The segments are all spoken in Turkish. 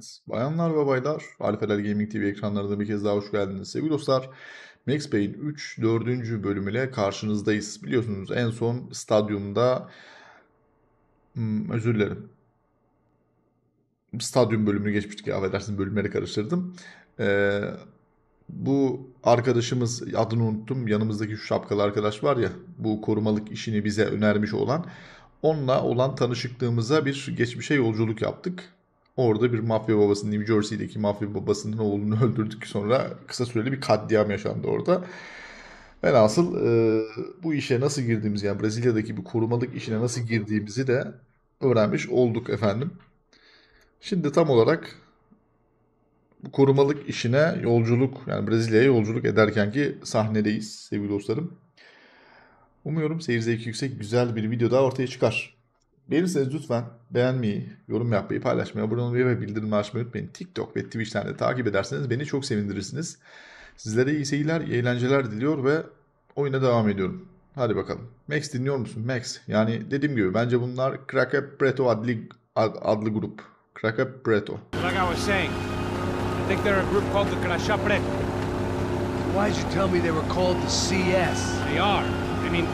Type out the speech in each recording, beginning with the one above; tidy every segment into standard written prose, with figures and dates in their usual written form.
geldiniz. Bayanlar ve baylar, Alpeler Gaming TV ekranlarında bir kez daha hoş geldiniz. Sevgili dostlar, Max Payne 3 4. bölümüyle karşınızdayız. Biliyorsunuz en son stadyumda, özür dilerim, stadyum bölümünü geçmiştik ya, affedersiniz, bölümleri karıştırdım. Ee, Bu arkadaşımız, adını unuttum, yanımızdaki şu şapkalı arkadaş var ya, bu korumalık işini bize önermiş olan, onunla olan tanışıklığımıza bir geçmişe yolculuk yaptık. Orada bir mafya babasının, New Jersey'deki mafya babasının oğlunu öldürdük. Sonra kısa süreli bir katliam yaşandı orada. Velhasıl bu işe nasıl girdiğimizi, yani Brezilya'daki bu korumalık işine nasıl girdiğimizi de öğrenmiş olduk efendim. Şimdi tam olarak bu korumalık işine yolculuk, yani Brezilya'ya yolculuk ederkenki sahnedeyiz sevgili dostlarım. Umuyorum seyir zevki yüksek güzel bir video daha ortaya çıkar. Beğenirseniz lütfen beğenmeyi, yorum yapmayı, paylaşmayı, abone olmayı ve bildirim açmayı unutmayın. TikTok ve Twitch'ten de takip ederseniz beni çok sevindirirsiniz. Sizlere iyi seyirler, iyi eğlenceler diliyor ve oyuna devam ediyorum. Hadi bakalım. Max, dinliyor musun? Max. Yani dediğim gibi bence bunlar Preto adlı grup. Preto. Like I was saying, I think they're a group called the Preto. Why'd you tell me they were called the CS? They are. I mean...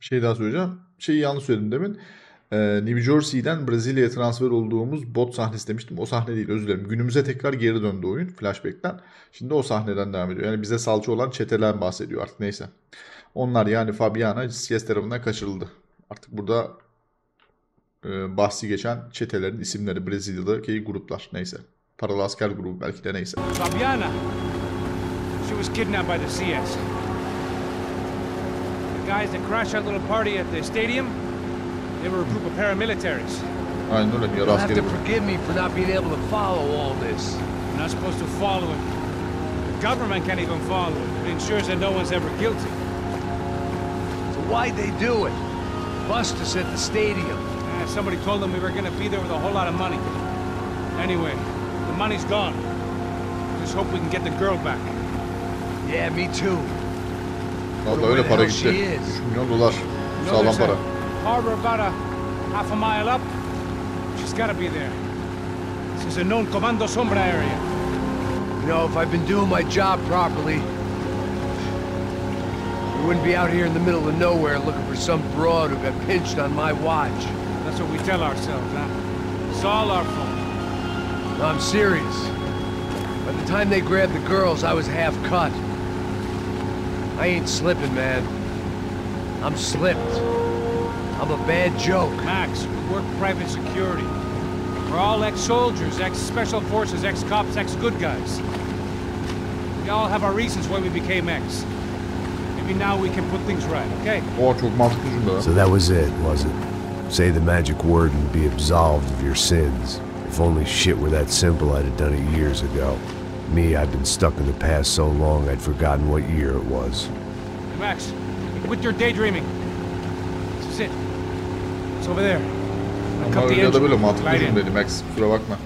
Bir şey daha söyleyeceğim. Şeyi yanlış söyledim demin. New Jersey'den Brezilya'ya transfer olduğumuz bot sahnesi demiştim. O sahne değil, özür dilerim. Günümüze tekrar geri döndü oyun flashback'ten. Şimdi o sahneden devam ediyor. Yani bize salça olan çeteden bahsediyor artık, neyse. Onlar yani Fabiana CS tarafından kaçırıldı. Artık burada bahsi geçen çetelerin isimleri, Brezilya'daki gruplar, neyse. Paralı asker grubu belki de, neyse. Fabiana. She was kidnapped by the CS. The guys that crashed our little party at the stadium, they were a group of paramilitaries. Aynen öyle. You'll have to forgive me for not being able to follow all this. You're not supposed to follow it. The government can't even follow it. It ensures that no one's ever guilty. So why'd they do it? Bust us at the stadium. Somebody told them we were going to be there with a whole lot of money. Anyway, the money's gone. Just hope we can get the girl back. Yeah, me too. Vallahi öyle para gitti. 3 milyon dolar. Sağlam para. Harbor about a half a mile up. She's got to be there. This is a known Comando Sombra area. You know, if I've been doing my job properly, we wouldn't be out here in the middle of nowhere looking for some broad who got pinched on my watch. That's what we tell ourselves, huh? It's all our fault. No, I'm serious. By the time they grabbed the girls, I was half cut. I ain't slipping, man. I'm slipped. I'm a bad joke. Max, we work private security. We're all ex-soldiers, ex-special forces, ex-cops, ex-good guys. We all have our reasons why we became ex. Maybe now we can put things right, okay? Çok mantıklı cümle. So that was it, was it? Say the magic word and be absolved of your sins. If only shit were that simple, I'd have done it years ago. Me, I've been stuck in the past so long I'd forgotten what year it was. Hey Max, quit your daydreaming. This is it. It's over there. Ama öyle ya da böyle mantıklı cümleydi Max, kusura bakma.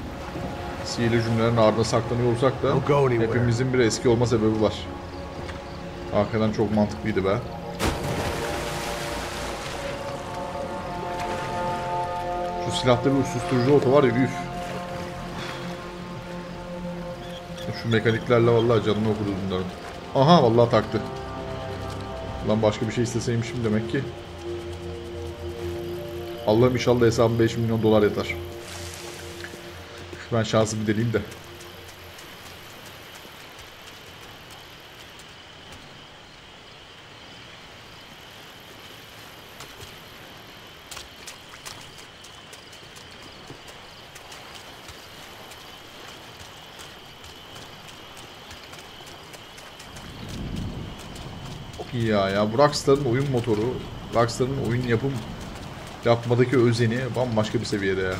Sihirli cümlelerin ardına saklanıyor olsak da hepimizin bir eski olma sebebi var. Hakikaten çok mantıklıydı be. Şu silahta bir susturucu oto var ya, üf. Şu mekaniklerle vallahi canını okudu bunların. Aha, vallahi taktı. Lan başka bir şey isteseymişim demek ki. Allah'ım inşallah hesabım 5 milyon dolar yeter. Ben şansımı deneyeyim de. Ya bu Rockstar'ın oyun motoru, Rockstar'ın oyun yapmadaki özeni bambaşka bir seviyede ya.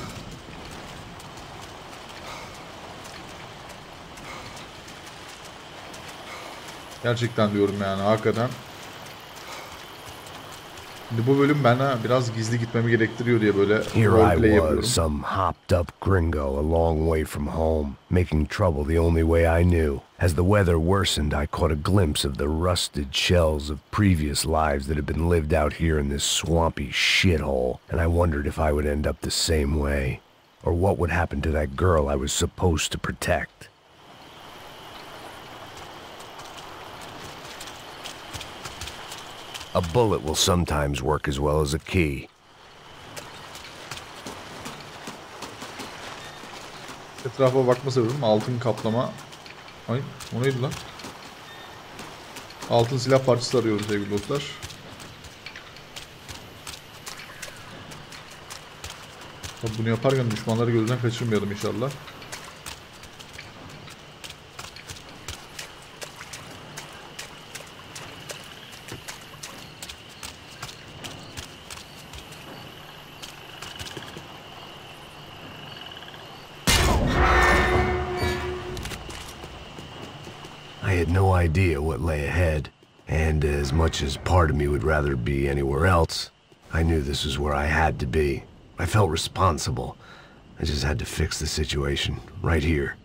Gerçekten diyorum yani, hakikaten. Şimdi bu bölüm bana biraz gizli gitmemi gerektiriyor diye böyle roleplay yapıyorum. Some hopped up gringo a long way from home, making trouble the only way I knew. As the weather worsened, I caught a glimpse of the rusted shells of previous lives that had been lived out here in this swampy shithole, and I wondered if I would end up the same way. or what would happen to that girl I was supposed to protect. A bullet will sometimes work as well as a key. Etrafa bakma sebebim altın kaplama. Ay, o neydi lan? Altın silah parçası arıyorum sevgili dostlar. Tabii bunu yaparken düşmanları gözden kaçırmayalım inşallah. I had no idea what lay ahead, and as much as part of me would rather be anywhere else, I knew this was where I had to be. I felt responsible. I just had to fix the situation, right here.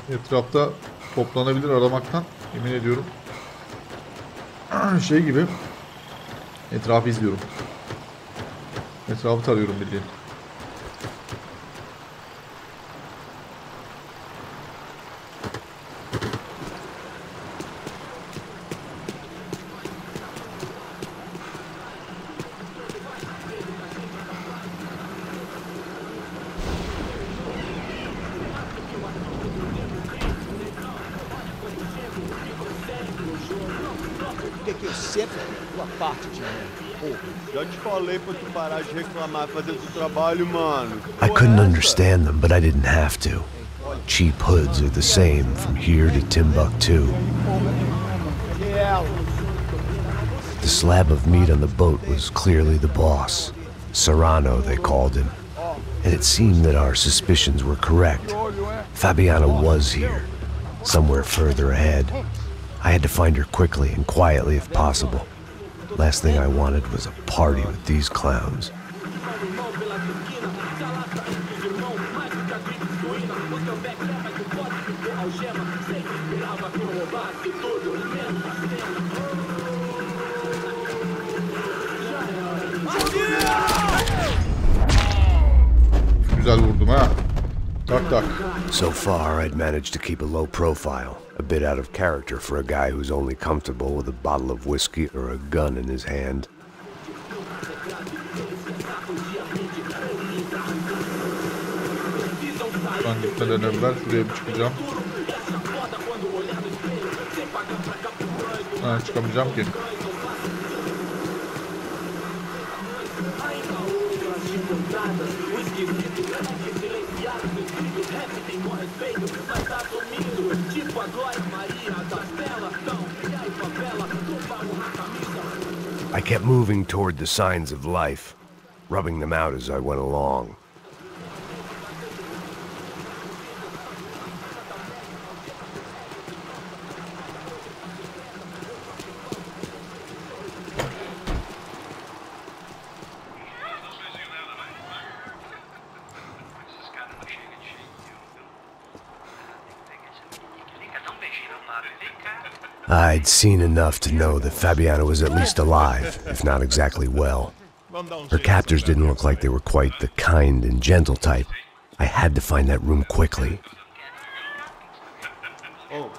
Etrafta toplanabilir aramaktan yemin ediyorum. Şey gibi etrafı izliyorum. Etrafı tarıyorum bildiğin. Já te falei pra tu parar de reclamar, fazer o trabalho, mano. I couldn't understand them, but I didn't have to. Cheap hoods are the same from here to Timbuktu. The slab of meat on the boat was clearly the boss. Serrano, they called him. And it seemed that our suspicions were correct. Fabiana was here, somewhere further ahead. I had to find her quickly and quietly if possible. Last thing I wanted was a party with these clowns. Güzel vurdum ha. Tak tak. So far, I'd managed to keep a low profile, a bit out of character for a guy who's only comfortable with a bottle of whiskey or a gun in his hand. Ben gitmeden evvel şuraya bir çıkacağım. Ha, çıkamayacağım ki. I kept moving toward the signs of life, rubbing them out as I went along. I'd seen enough to know that Fabiana was at least alive, if not exactly well. Her captors didn't look like they were quite the kind and gentle type. I had to find that room quickly. Ô,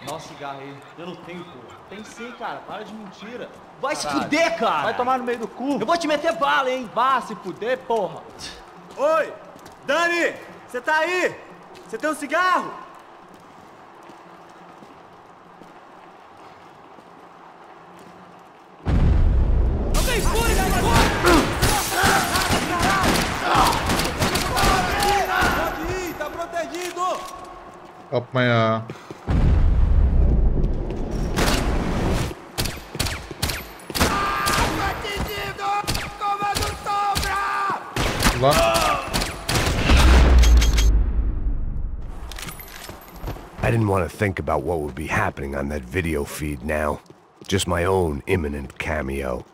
nossa cigarro aí. Eu não tenho, pô. Tem sim, cara. Para de mentira. Vai se fuder, cara. Vai tomar no meio do cu. Eu vou te meter bala, hein. Vá se fuder, porra. Oi, Dani, você tá aí? Você tem um cigarro? Alguém fure, galera! Pode ir, tá protegido! Yapma ya. Ulan. I didn't want to think about what would be happening on that video feed now. Just my own imminent cameo.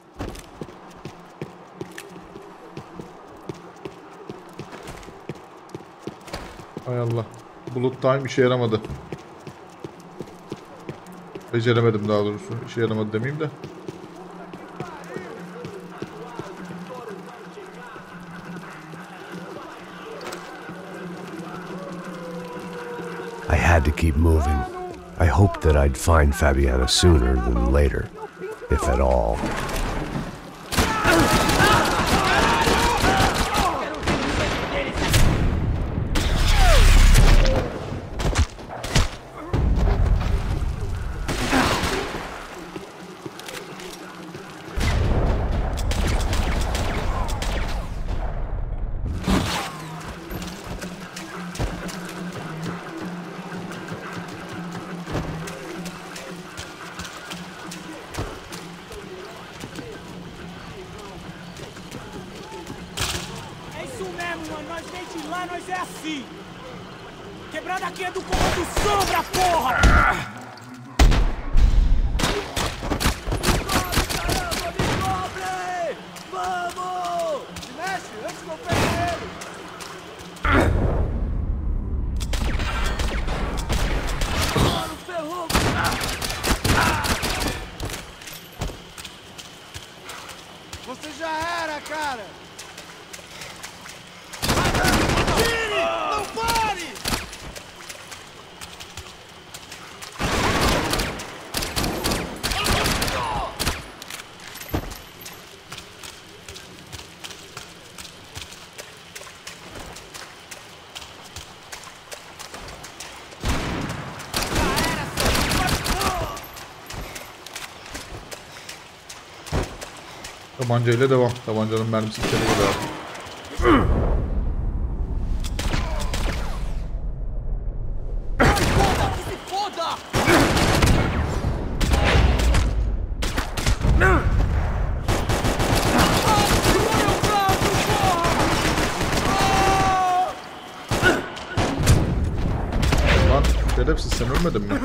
Hay Allah. Bullet time işe yaramadı. Beceremedim daha doğrusu. İşe yaramadı demeyeyim de. I had to keep moving. I hoped that I'd find Fabiana sooner than later, if at all. Quebrada aqui é do comando sombra, porra! Me cobre! Vamos! Se mexe, antes que eu pegue ele! Mano, ferrou! Você já era, cara! Tire! Não pare! Tabancayla devam. Tabancanın mermisi içeri gidiyor. Lan şerefsiz, sen ölmedin mi?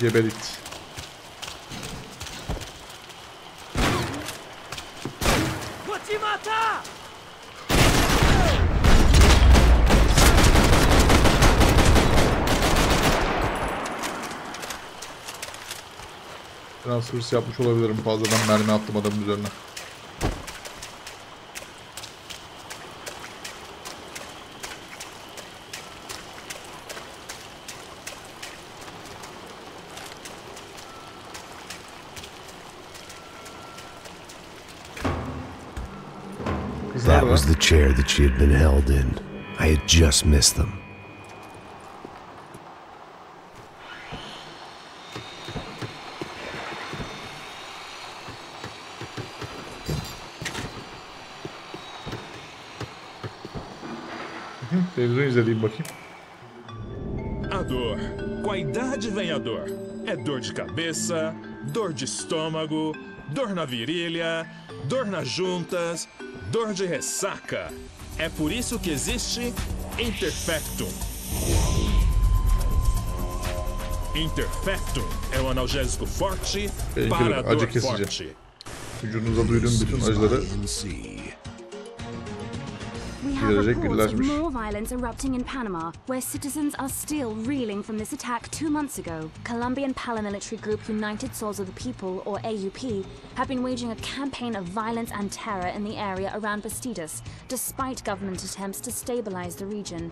Geberit. Vou te matar! Biraz hırs yapmış olabilirim. Fazladan mermi attım adamın üzerine. That was the chair that she had been held in. I had just missed them. Televizyon izlediğim bakayım. A dor. Com a idade vem a dor. É dor de cabeça, dor de estômago, dor na virilha, dor nas juntas, dor de ressaca. É por isso que existe Interfectum. Interfectum é um analgésico forte para a dor forte. Vücudunuza duyduğum bütün acıları We have reports of more violence erupting in Panama, where citizens are still reeling from this attack 2 months ago. Colombian paramilitary group United Souls of the People, or AUP, have been waging a campaign of violence and terror in the area around Bastidas, despite government attempts to stabilize the region.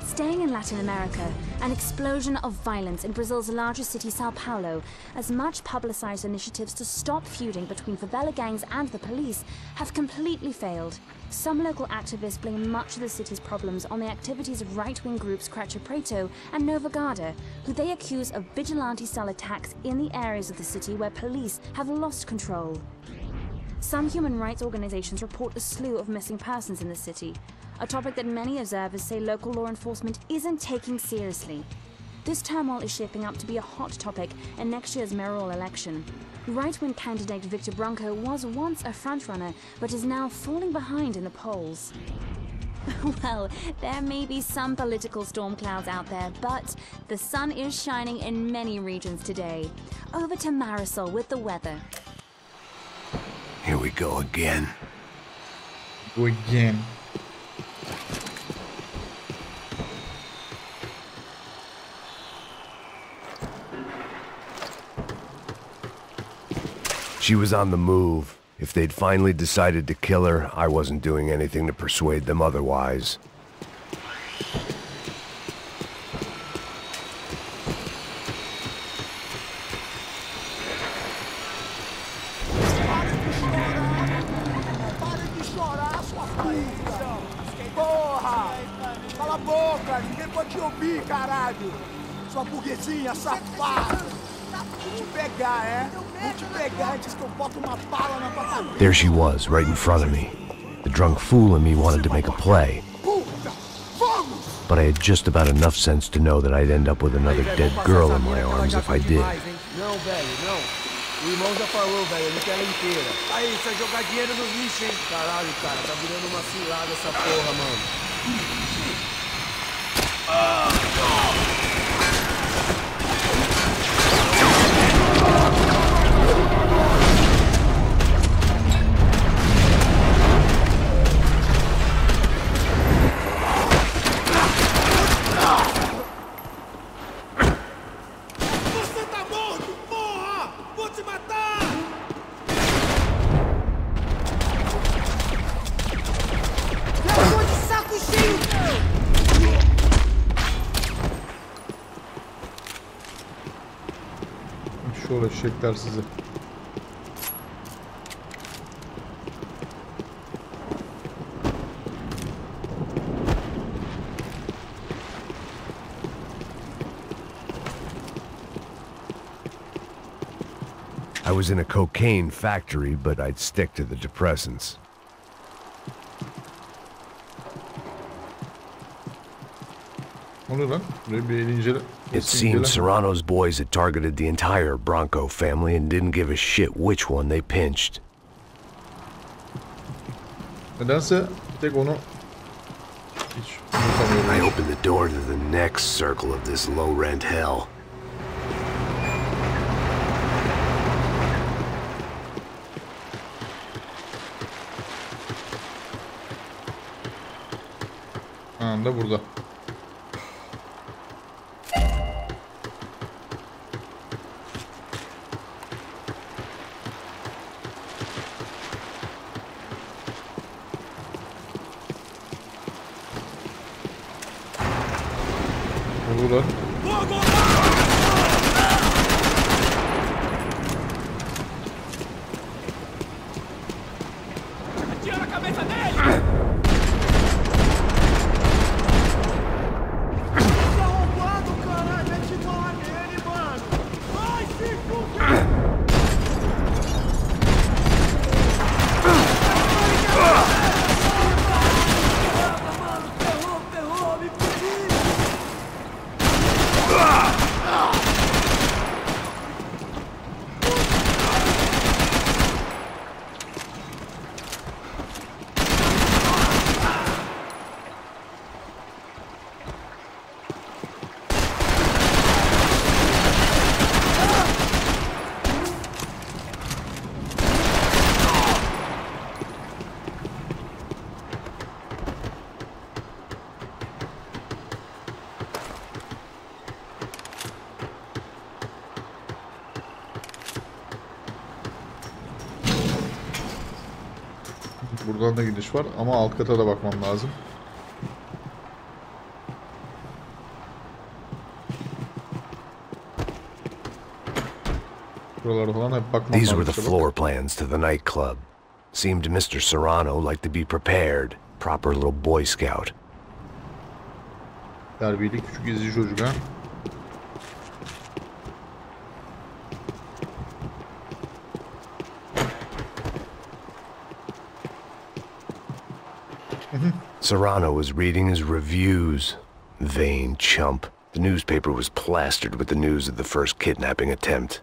Staying in Latin America, an explosion of violence in Brazil's largest city, Sao Paulo, as much publicized initiatives to stop feuding between favela gangs and the police have completely failed. Some local activists blame much of the city's problems on the activities of right-wing groups Cracha Preto and Nova Garda, who they accuse of vigilante-style attacks in the areas of the city where police have lost control. Some human rights organizations report a slew of missing persons in the city, a topic that many observers say local law enforcement isn't taking seriously. This turmoil is shaping up to be a hot topic in next year's mayoral election. Right-wing candidate Victor Branco was once a frontrunner, but is now falling behind in the polls. Well, there may be some political storm clouds out there, but the sun is shining in many regions today. Over to Marisol with the weather. Here we go again. Go again. She was on the move. If they'd finally decided to kill her, I wasn't doing anything to persuade them otherwise. Para de chorar, sua puta! Porra! Cala a boca! Ninguém pode te ouvir, caralho! Sua burguesinha safada! Vou te pegar, é? Vou te pegar antes que eu boto uma bala na tua cabeça! There she was, right in front of me. The drunk fool in me wanted to make a play. Puta! Vamos! But I had just about enough sense to know that I'd end up with another dead girl in my arms if I did. Não, velho, não. O irmão já falou, velho, não quer ela inteira. Aí, você vai jogar dinheiro no lixo, hein? Caralho, cara, tá virando uma cilada essa porra, mano. Você tá morto, porra! Vou te matar! Eu tô de saco cheio! Şöyle eşekler sizi. I was in a cocaine factory, but I'd stick to the depressants. Ne oluyor lan? Buraya bir incele. It seemed Serrano's boys had targeted the entire Bronco family and didn't give a shit which one they pinched. Nedense tek onu hiç I unutamıyorum. opened the door to the next circle of this low-rent hell. Anında burada. Olur lan. Atira na cabeça dele! Tá arrombado, caralho! Mete bala nele, mano! Vai, se fuder! Mano, ferrou, me fudi! Buradan da gidiş var ama alt kata da bakmam lazım. Buralara falan hep bakmam These lazım. were the floor plans to the nightclub. Seemed Mr. Serrano liked to be prepared. Proper little Boy Scout. Terbiyeli küçük izci çocuk ha. Serrano was reading his reviews. Vain chump. The newspaper was plastered with the news of the first kidnapping attempt.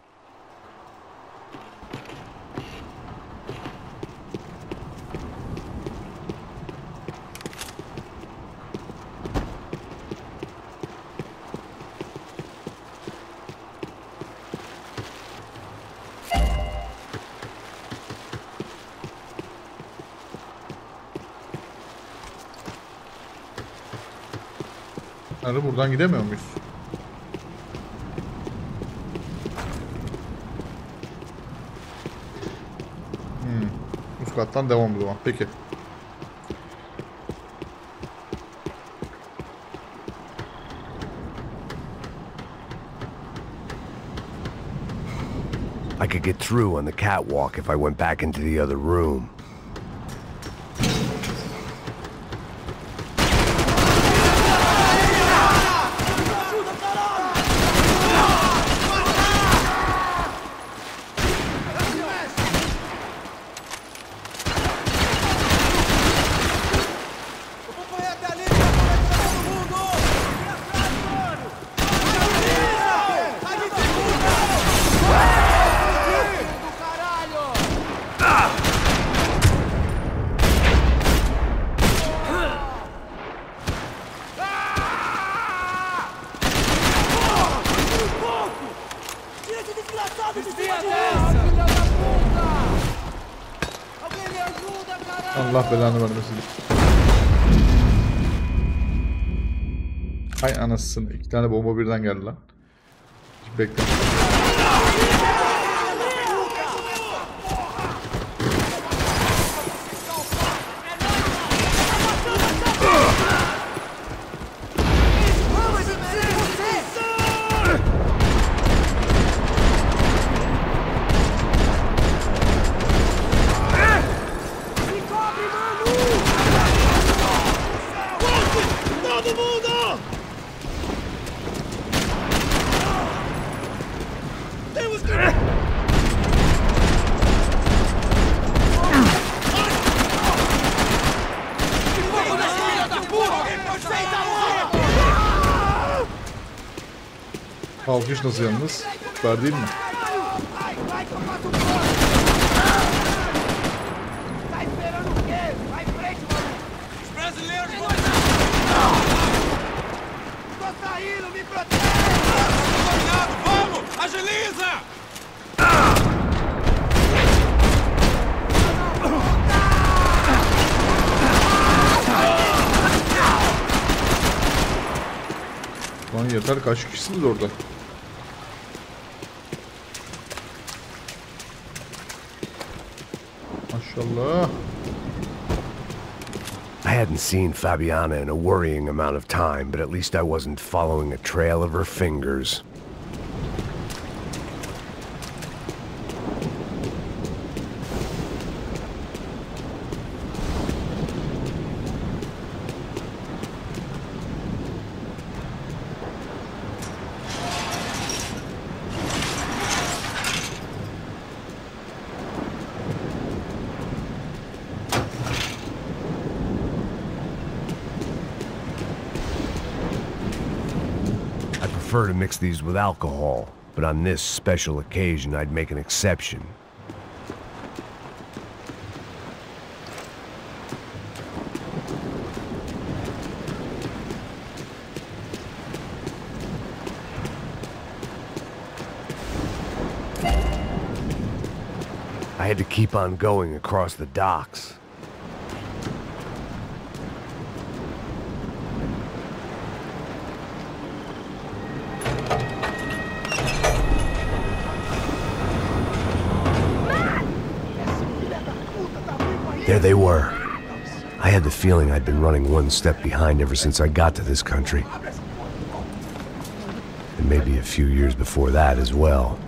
Hani buradan gidemiyor muyuz? Üst kattan devam o zaman. Peki. I could get through on the catwalk if I went back into the other room. Allah belanı vermesin. Hay anasını. 2 tane bomba birden geldi lan. Hiç beklemedim. Kalkış nasıl yalnız? Süper değil mi? Lan yeter, kaç kişisiniz orada? Maşallah. I hadn't seen Fabiana in a worrying amount of time, but at least I wasn't following a trail of her fingers. I prefer to mix these with alcohol, but on this special occasion I'd make an exception. I had to keep on going across the docks. There they were. I had the feeling I'd been running one step behind ever since I got to this country. And maybe a few years before that as well.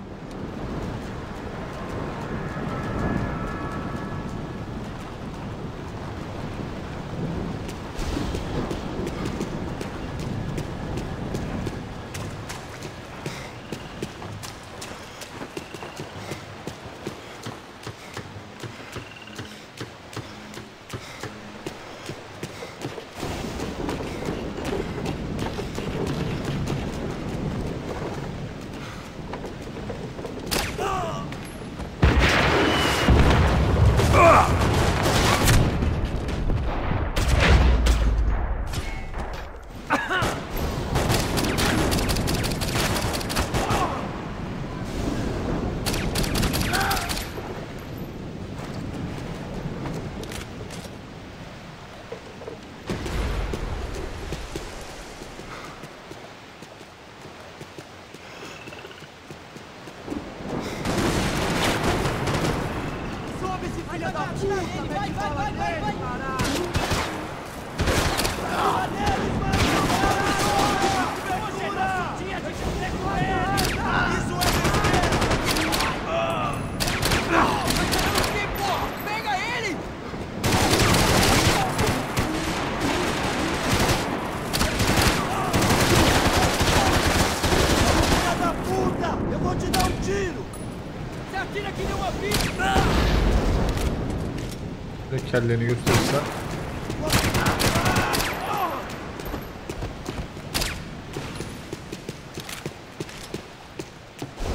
Kelleni gösterirsen.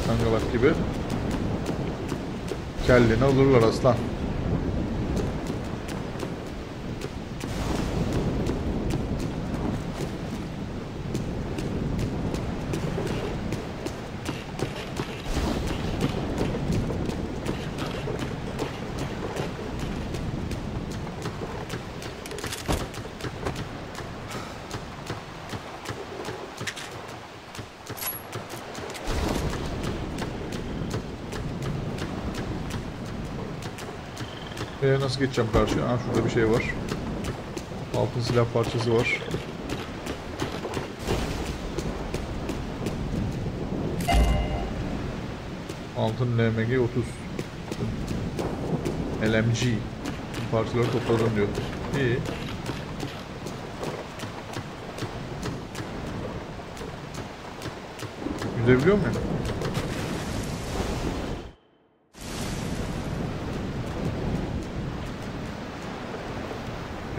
Kangalak gibi. Kelleni alırlar aslan. Nasıl geçeceğim karşıya? Ha, şurada bir şey var. Altın silah parçası var. Altın LMG 30. LMG. Parçaları topladım diyor. İyi. Yüzebiliyor muyum?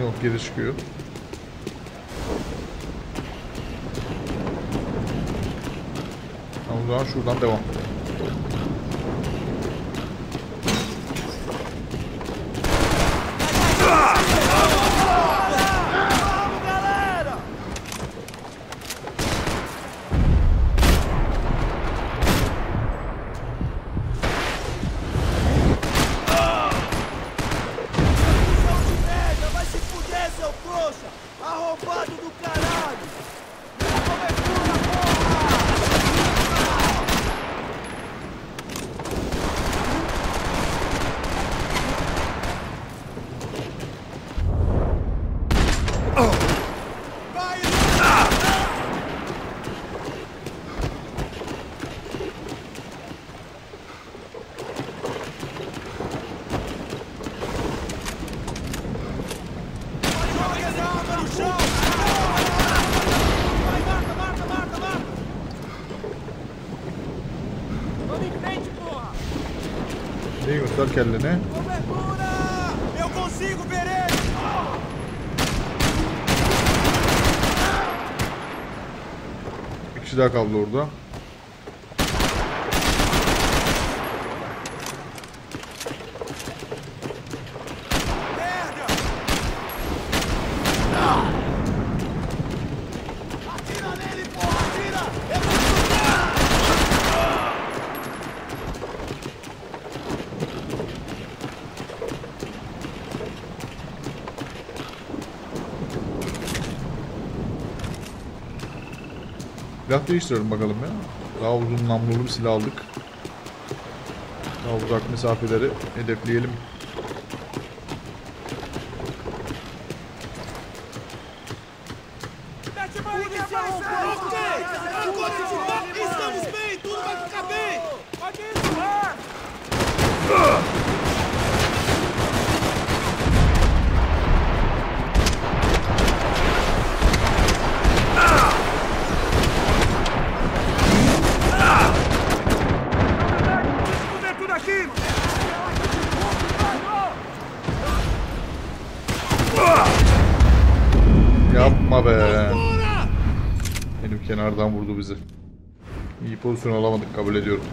Yok, geri çıkıyor. O zaman şuradan devam. Neyi göster kendine? Bir kişi daha kaldı orada. Silah değiştirelim bakalım ya. Daha uzun namlulu bir silah aldık. Daha uzak mesafeleri hedefleyelim. Yapma be. Benim kenardan vurdu bizi. İyi pozisyon alamadık, kabul ediyorum.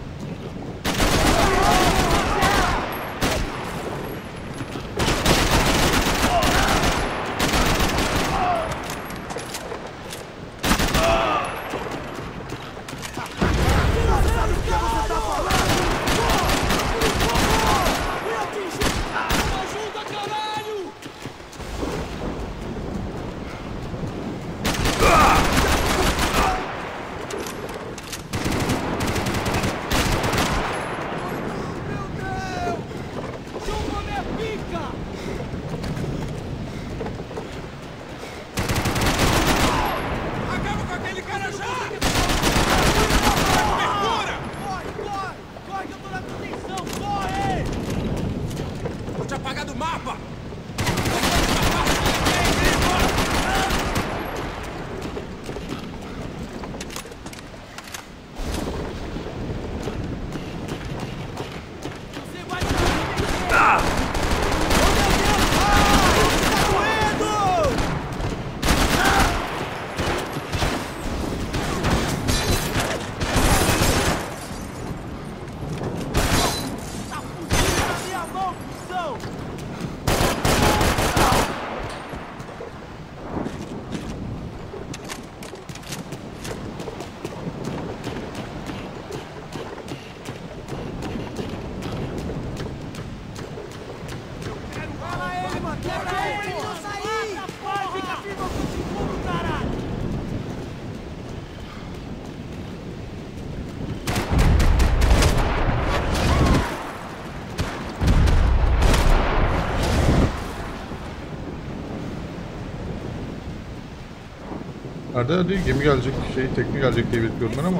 Hadi gemi gelecek, tekne gelecek diye bekliyorum ben ama.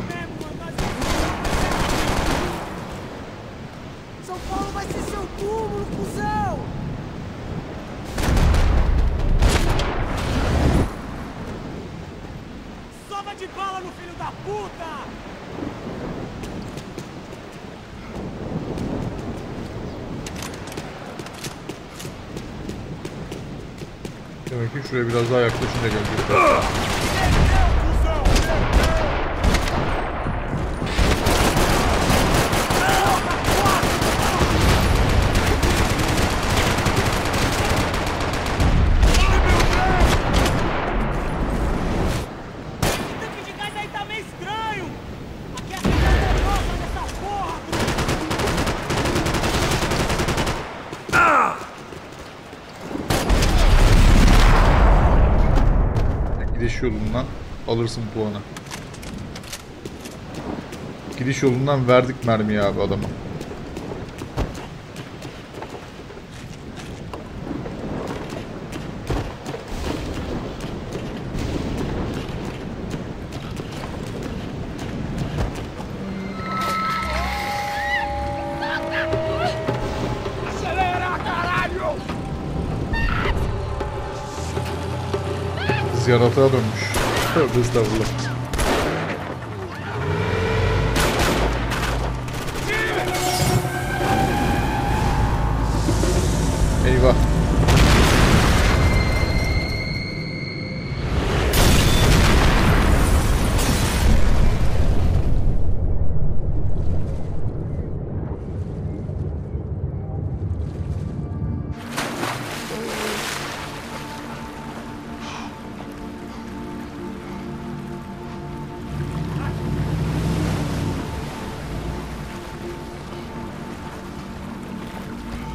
São Paulo vai ser seu túmulo, cuzão! Sova de bala no filho da puta! Demek ki şuraya biraz daha yaklaşınca gelecek. Gidiş yolundan alırsın puanı. Gidiş yolundan verdik mermiyi abi adama. Kız yaratığa dönmüş. Tövbe estağfurullah. Eyvah.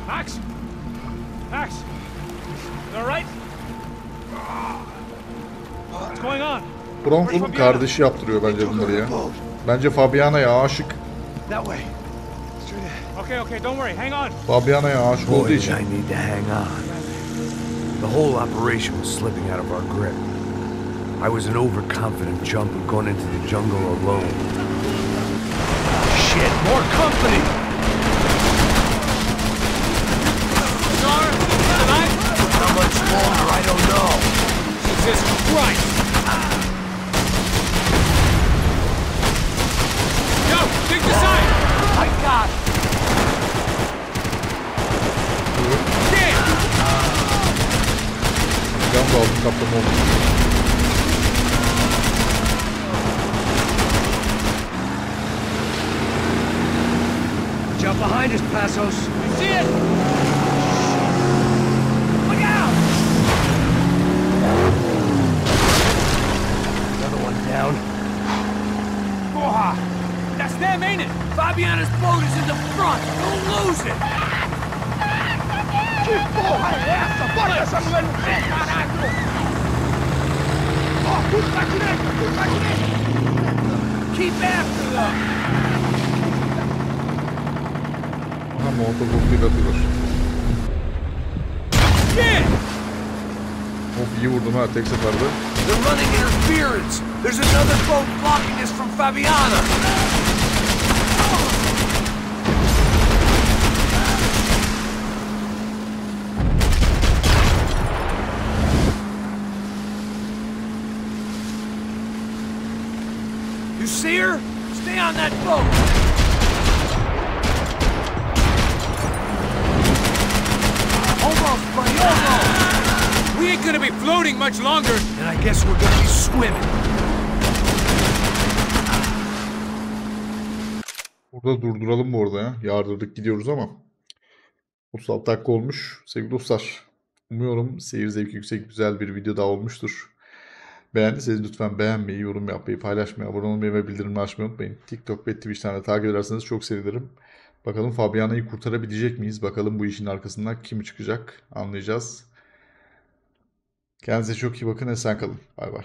Max? Max? You all right? What's going on? Bronco'nun kardeşi yaptırıyor bence bunları ya. Bence Fabiana'ya aşık. That way. Okay, don't worry. Hang on. Fabiana'ya aşık olduğu Boy, için. I need to hang on. The whole operation was slipping out of our grip. I was an overconfident chump who'd gone into the jungle alone. Shit, more company! Tonight? How much longer, I don't know. Jesus Christ! Yo, dig the side! I got it! Damn! Can da aldım kaplama oldu. Jump behind us, Passos. You see it? Look out! Another one down. Porra! That's them, ain't it? Fabiana's boat is in the front. Don't lose it! Que porra é essa? Bora essa mulher no pé, caralho! Ó, tudo pra direita, tudo pra direita! Keep after them! Aha molotof atıyorlar. Shit! Of iyi vurdum ha tek seferde. They're running interference! There's another boat blocking us from Fabiana! You see her? Stay on that boat! Almost, buddy, almost! We ain't gonna be floating much longer. And I guess we're gonna be swimming. Burada durduralım bu arada ya. Yardırdık gidiyoruz ama. 36 dakika olmuş. Sevgili dostlar. Umuyorum seyir zevki yüksek güzel bir video daha olmuştur. Beğendiyseniz lütfen beğenmeyi, yorum yapmayı, paylaşmayı, abone olmayı ve bildirimleri açmayı unutmayın. TikTok ve Twitch'ten de takip ederseniz çok sevinirim. Bakalım Fabiana'yı kurtarabilecek miyiz? Bakalım bu işin arkasından kim çıkacak? Anlayacağız. Kendinize çok iyi bakın. Esen kalın. Bay bay.